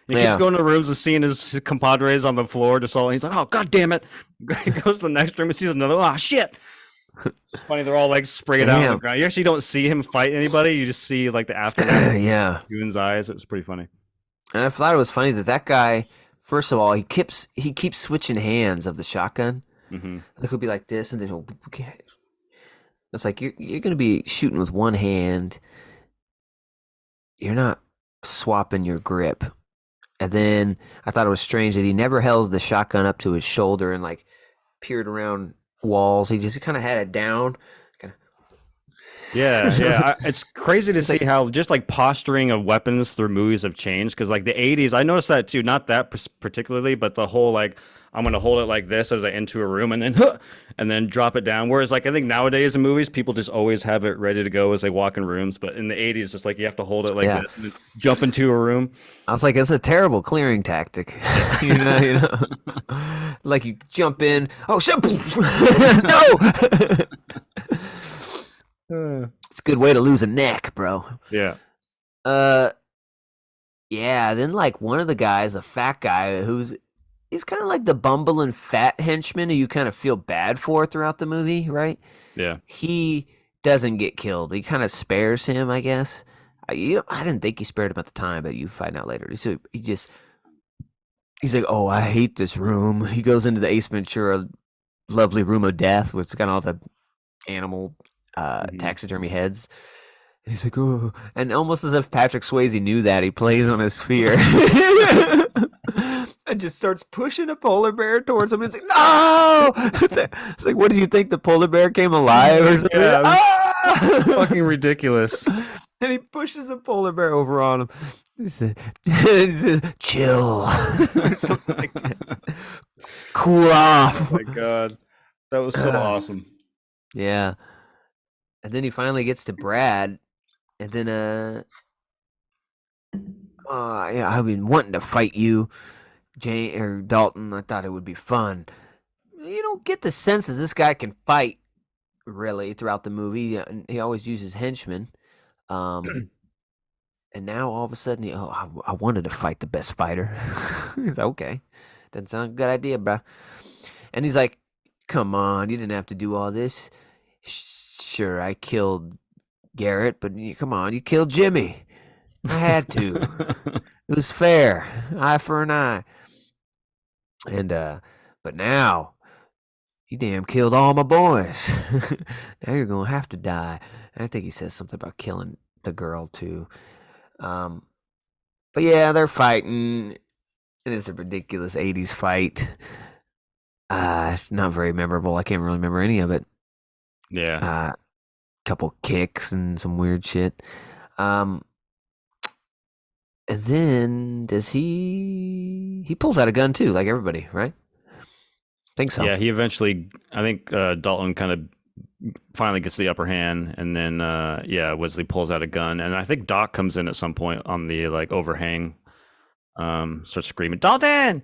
Speaker 2: And he keeps
Speaker 1: yeah,
Speaker 2: going to rooms and seeing his compadres on the floor, just all. And he's like, "Oh god damn it!" He goes to the next room and sees another. Oh shit! It's funny. They're all like sprayed out on the
Speaker 1: damn,
Speaker 2: ground. You actually don't see him fight anybody. You just see like the aftermath of
Speaker 1: yeah.
Speaker 2: Goon's eyes. It was pretty funny.
Speaker 1: And I thought it was funny that that guy, first of all, he keeps switching hands of the shotgun.
Speaker 2: Hmm.
Speaker 1: Like he'll be like this, and then he'll. It's like you're gonna be shooting with one hand. You're not swapping your grip. And then I thought it was strange that he never held the shotgun up to his shoulder and like peered around walls. He just kind of had it down. Kinda-
Speaker 2: Yeah, yeah. It's crazy to
Speaker 1: It's
Speaker 2: see
Speaker 1: like,
Speaker 2: how just like posturing of weapons through movies have changed. Because like the '80s, I noticed that too. Not that particularly, but the whole like I'm gonna hold it like this as I enter a room and then and then drop it down. Whereas like I think nowadays in movies, people just always have it ready to go as they walk in rooms. But in the '80s, it's like you have to hold it like
Speaker 1: yeah.
Speaker 2: this and then jump into a room.
Speaker 1: I was like, it's a terrible clearing tactic. You know. Like you jump in. Oh shit! No.
Speaker 2: Uh,
Speaker 1: It's a good way to lose a neck, bro.
Speaker 2: yeah.
Speaker 1: Uh, yeah. Then like one of the guys, a fat guy, he's kind of like the bumbling fat henchman who you kind of feel bad for throughout the movie, right?
Speaker 2: Yeah.
Speaker 1: He doesn't get killed. He kind of spares him, I guess. I didn't think he spared him at the time, but you find out later. So he's like, oh, I hate this room. He goes into the Ace Ventura lovely room of death, which has got all the animal
Speaker 2: Mhm.
Speaker 1: taxidermy heads. And he's like, oh, and almost as if Patrick Swayze knew that, he plays on his fear. And just starts pushing a polar bear towards him. And he's like, no! It's like, what do you think? The polar bear came alive or something?
Speaker 2: Yeah, it was
Speaker 1: Ah!
Speaker 2: fucking ridiculous.
Speaker 1: And he pushes the polar bear over on him. He says chill. Or something like that. Cool
Speaker 2: Oh
Speaker 1: off.
Speaker 2: my god, that was so awesome.
Speaker 1: Yeah. And then he finally gets to Brad. And then, yeah, I've been wanting to fight you, Jane or Dalton. I thought it would be fun. You don't get the sense that this guy can fight really throughout the movie. And he always uses henchmen. Um, and now all of a sudden, I wanted to fight the best fighter. He's like, okay, doesn't sound a good idea, bro. And he's like, come on, you didn't have to do all this. Sure, I killed Garrett, but come on, you killed Jimmy. I had to. It was fair, eye for an eye. And but now you damn killed all my boys. Now you're gonna have to die. And I think he says something about killing the girl too. Um, but yeah, they're fighting, and it's a ridiculous '80s fight. It's not very memorable. I can't really remember any of it.
Speaker 2: Yeah.
Speaker 1: Couple kicks and some weird shit. Um, and then does he pulls out a gun too, like everybody, right? Think so.
Speaker 2: Yeah, he eventually, I think Dalton kind of finally gets the upper hand, and then yeah, Wesley pulls out a gun, and I think Doc comes in at some point on the like overhang, starts screaming, Dalton!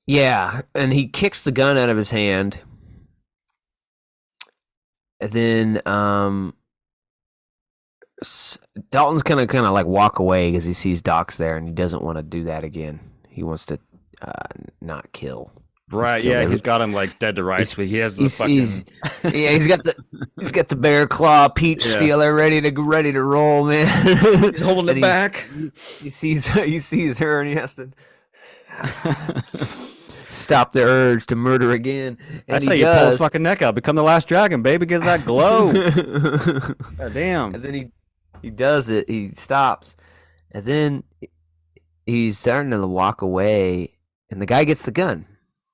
Speaker 1: Yeah, and he kicks the gun out of his hand. And then Dalton's kind of like walk away because he sees Doc's there, and he doesn't want to do that again. He wants to not kill.
Speaker 2: Right,
Speaker 1: Kill
Speaker 2: yeah,
Speaker 1: every-
Speaker 2: he's got him like dead to rights, but he has the
Speaker 1: he's,
Speaker 2: fucking.
Speaker 1: yeah, he's got the bear claw peach
Speaker 2: Yeah.
Speaker 1: stealer ready to roll, man.
Speaker 2: He's holding
Speaker 1: And
Speaker 2: it back.
Speaker 1: He sees her, and he has to stop the urge to murder again. And
Speaker 2: That's how you pull his fucking neck out. Become the last dragon, baby. Get that glow. God damn.
Speaker 1: And then he does it. He stops, and then he's starting to walk away, and the guy gets the gun.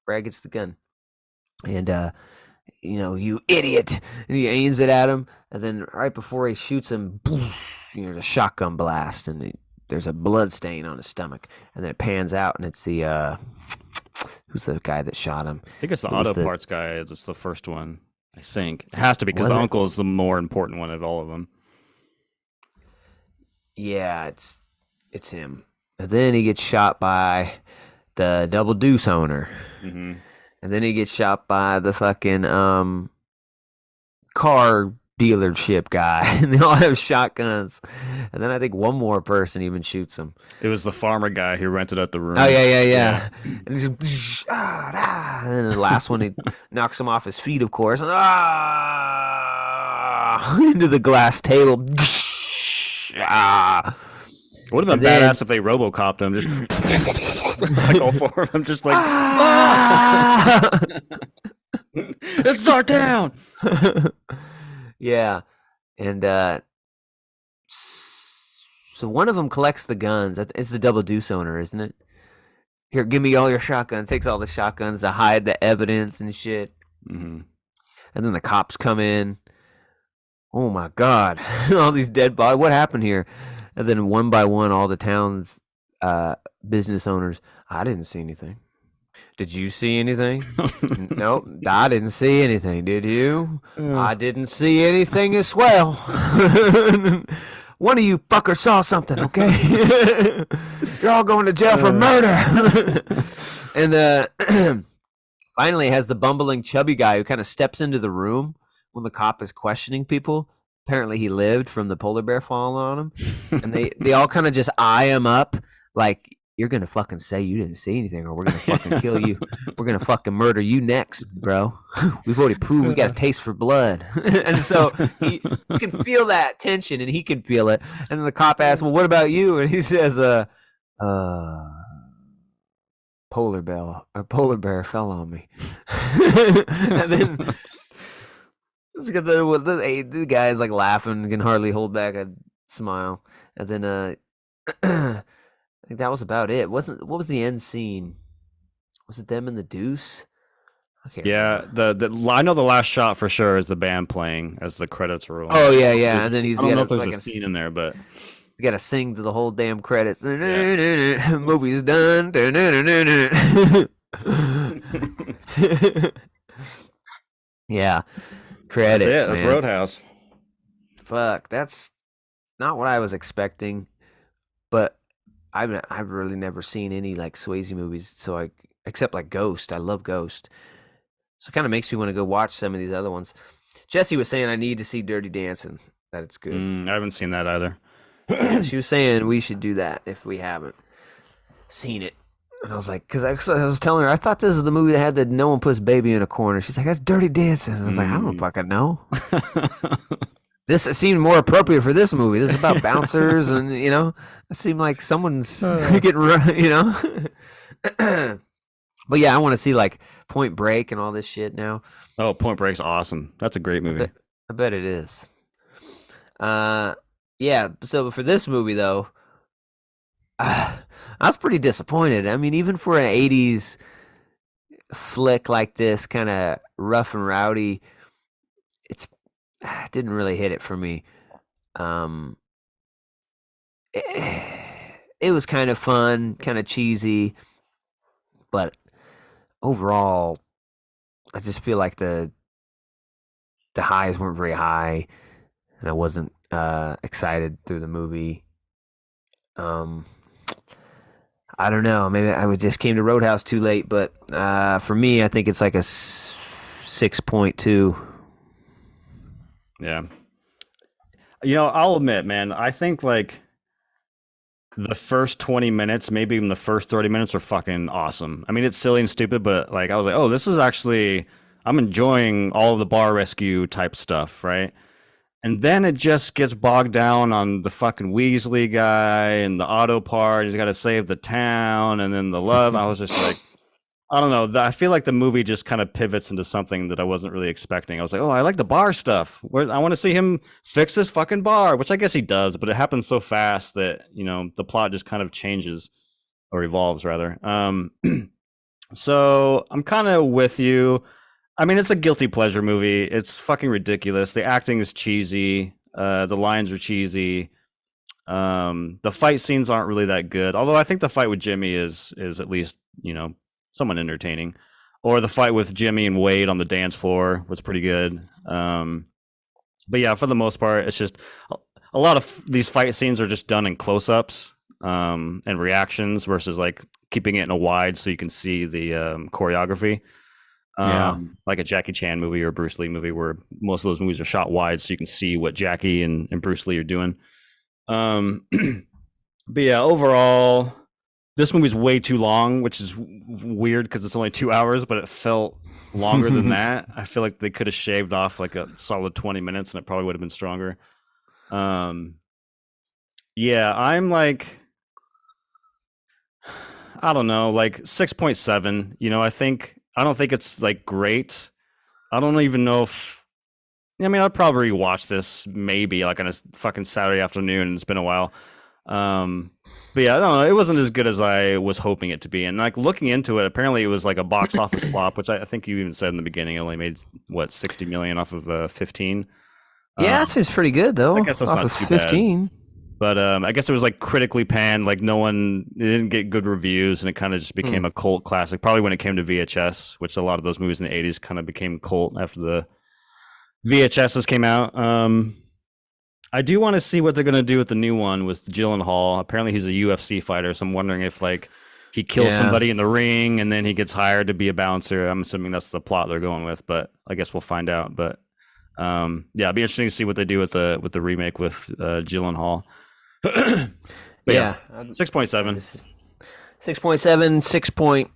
Speaker 1: Brad gets the gun, and you idiot, and he aims it at him, and then right before he shoots him, there's a shotgun blast, and there's a blood stain on his stomach, and then it pans out, and it's the who's the guy that shot him?
Speaker 2: I think it's the
Speaker 1: It was
Speaker 2: auto
Speaker 1: the-
Speaker 2: parts guy. That's the first one. I think it has to be because
Speaker 1: Was
Speaker 2: the
Speaker 1: it?
Speaker 2: uncle is the more important one of all of them.
Speaker 1: Yeah, it's him. And then he gets shot by the Double Deuce owner.
Speaker 2: Hmm.
Speaker 1: And then he gets shot by the fucking car dealership guy. And they all have shotguns. And then I think one more person even shoots him.
Speaker 2: It was the farmer guy who rented out the room.
Speaker 1: Oh yeah. And he's just, and then the last one he knocks him off his feet, of course, and into the glass table.
Speaker 2: Would have been
Speaker 1: And then-
Speaker 2: badass if they RoboCopped him, just like all four of them, just like it's Zartown.
Speaker 1: Yeah, and so one of them collects the guns. It's the Double Deuce owner, isn't it? Here, give me all your shotguns. Takes all the shotguns to hide the evidence and shit.
Speaker 2: Hmm.
Speaker 1: And then the cops come in. Oh my God! All these dead bodies. What happened here? And then one by one, all the town's business owners. I didn't see anything. Did you see anything? Nope, I didn't see anything. Did you? I didn't see anything as well. One of you fuckers saw something, okay? You're all going to jail for murder. And finally has the bumbling chubby guy who kind of steps into the room when the cop is questioning people. Apparently he lived from the polar bear falling on him. And they all kind of just eye him up like, you're going to fucking say you didn't see anything or we're going to fucking kill you. We're going to fucking murder you next, bro. We've already proved we got a taste for blood. And so you can feel that tension and he can feel it. And then the cop asks, well, what about you? And he says, polar bear fell on me. And then the guy's like laughing, can hardly hold back a smile. And then I think that was about it. What was the end scene? Was it them and the Deuce? I can't
Speaker 2: Yeah,
Speaker 1: remember.
Speaker 2: I know the last shot for sure is the band playing as the credits roll.
Speaker 1: Oh yeah. And then he's
Speaker 2: I don't know
Speaker 1: got
Speaker 2: if there's
Speaker 1: fucking
Speaker 2: a scene in there, but
Speaker 1: you gotta sing to the whole damn credits.
Speaker 2: Yeah.
Speaker 1: Movie's done. Yeah, credits.
Speaker 2: that's it. That's
Speaker 1: man.
Speaker 2: Roadhouse.
Speaker 1: Fuck, that's not what I was expecting. But I've really never seen any like Swayze movies. So except like Ghost. I love Ghost. So it kind of makes me want to go watch some of these other ones. Jesse was saying I need to see Dirty Dancing. that it's good.
Speaker 2: I haven't seen that either.
Speaker 1: She was saying we should do that if we haven't seen it. And I was like, because I was telling her, I thought this is the movie that had the no one puts baby in a corner. She's like, that's Dirty Dancing. I was like, I don't fucking know. This seemed more appropriate for this movie. This is about bouncers, and it seemed like someone's getting run. But yeah, I want to see like Point Break and all this shit now.
Speaker 2: Oh, Point Break's awesome. That's a great movie.
Speaker 1: I bet it is. Yeah. So for this movie though, I was pretty disappointed. I mean, even for an '80s flick like this, kind of rough and rowdy, it didn't really hit it for me. It was kind of fun, kind of cheesy, but overall, I just feel like the highs weren't very high, and I wasn't excited through the movie. I don't know. Maybe I just came to Roadhouse too late, but for me, I think it's like a 6.2.
Speaker 2: Yeah. I'll admit, man, I think like the first 20 minutes, maybe even the first 30 minutes are fucking awesome. I mean, it's silly and stupid, but like I was like, oh, this is actually, I'm enjoying all of the bar rescue type stuff, right? And then it just gets bogged down on the fucking Weasley guy and the auto part. He's got to save the town, and then the love. I was just like, I don't know. I feel like the movie just kind of pivots into something that I wasn't really expecting. I was like, oh, I like the bar stuff. I want to see him fix this fucking bar, which I guess he does, but it happens so fast that, the plot just kind of changes or evolves rather. So I'm kind of with you. I mean, it's a guilty pleasure movie. It's fucking ridiculous. The acting is cheesy. The lines are cheesy. The fight scenes aren't really that good. Although I think the fight with Jimmy is at least, somewhat entertaining. Or the fight with Jimmy and Wade on the dance floor was pretty good. But yeah, for the most part, it's just a lot of these fight scenes are just done in close-ups and reactions versus like keeping it in a wide so you can see the choreography. Like a Jackie Chan movie or a Bruce Lee movie where most of those movies are shot wide so you can see what Jackie and Bruce Lee are doing. But yeah, overall, this movie's way too long, which is weird because it's only 2 hours, but it felt longer than that. I feel like they could have shaved off like a solid 20 minutes and it probably would have been stronger. Yeah, I'm like, I don't know, like 6.7. I don't think it's like great. I don't even know if. I mean, I'd probably watch this maybe like on a fucking Saturday afternoon. It's been a while. But yeah, I don't know. It wasn't as good as I was hoping it to be. And like looking into it, apparently it was like a box office flop, which I think you even said in the beginning. It only made what 60 million off of 15.
Speaker 1: Yeah, that seems pretty good though.
Speaker 2: I guess that's not too 15. Bad. But I guess it was like critically panned. Like it didn't get good reviews, and it kind of just became a cult classic. Probably when it came to VHS, which a lot of those movies in the 80s kind of became cult after the VHSs came out. I do want to see what they're going to do with the new one with Gyllenhaal. Apparently he's a UFC fighter, so I'm wondering if like he kills somebody in the ring and then he gets hired to be a bouncer. I'm assuming that's the plot they're going with, but I guess we'll find out. But yeah, it'd be interesting to see what they do with the remake with Gyllenhaal. Yeah, 6.7.
Speaker 1: 6.7, 6 point.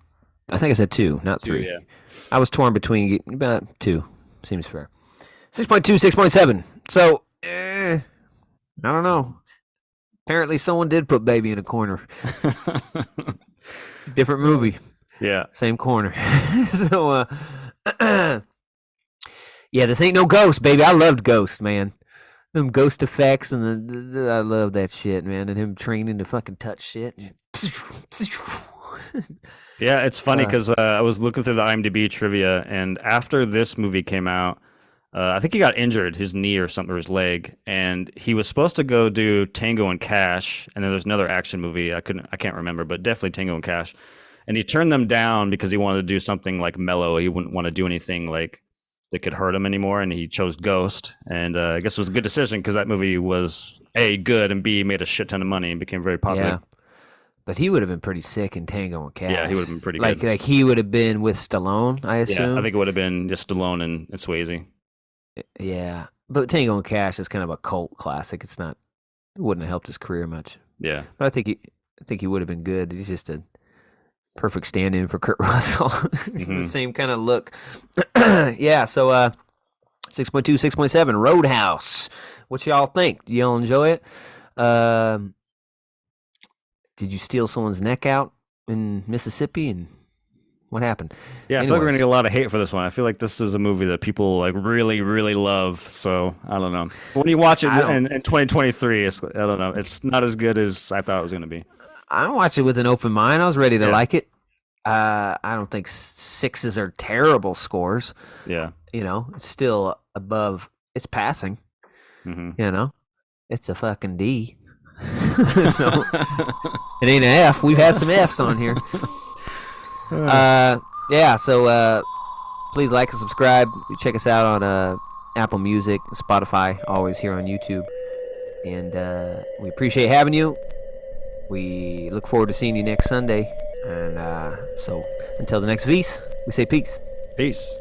Speaker 1: I think I said 2, not 3.
Speaker 2: 2, yeah.
Speaker 1: I was torn between about 2. Seems fair. 6.2, 6.7. So, I don't know. Apparently, someone did put baby in a corner. Different movie.
Speaker 2: Yeah.
Speaker 1: Same corner. So, yeah, this ain't no Ghost, baby. I loved Ghost, man. Them ghost effects and I love that shit, man. And him training to fucking touch shit.
Speaker 2: Yeah, it's funny because I was looking through the IMDb trivia, and after this movie came out, I think he got injured, his knee or something, or his leg, and he was supposed to go do Tango and Cash, and then there's another action movie I can't remember, but definitely Tango and Cash, and he turned them down because he wanted to do something like mellow. He wouldn't want to do anything like that could hurt him anymore, and he chose Ghost, and I guess it was a good decision because that movie was A, good, and B, made a shit ton of money and became very popular.
Speaker 1: Yeah. But he would have been pretty sick in Tango and Cash.
Speaker 2: Yeah, he would have been pretty good.
Speaker 1: Like he would have been with Stallone, I assume.
Speaker 2: Yeah, I think it would have been just Stallone and Swayze.
Speaker 1: Yeah. But Tango and Cash is kind of a cult classic. It wouldn't have helped his career much.
Speaker 2: Yeah.
Speaker 1: But I think he would have been good. He's just a perfect stand-in for Kurt Russell. The same kind of look. Yeah. So 6.2, 6.7, Roadhouse. What y'all think? Do y'all enjoy it? Did you steal someone's neck out in Mississippi, and what happened?
Speaker 2: Yeah, I feel like we're gonna get a lot of hate for this one. I feel like this is a movie that people like really, really love. So I don't know. But when you watch it in 2023, I don't know. It's not as good as I thought it was gonna be.
Speaker 1: I watched it with an open mind. I was ready to like it. I don't think 6s are terrible scores.
Speaker 2: Yeah.
Speaker 1: It's still above. It's passing. It's a fucking D. So it ain't an F. We've had some Fs on here. Yeah. So please like and subscribe. Check us out on Apple Music, Spotify, always here on YouTube, and we appreciate having you. We look forward to seeing you next Sunday. And so until the next Vs, we say peace.
Speaker 2: Peace.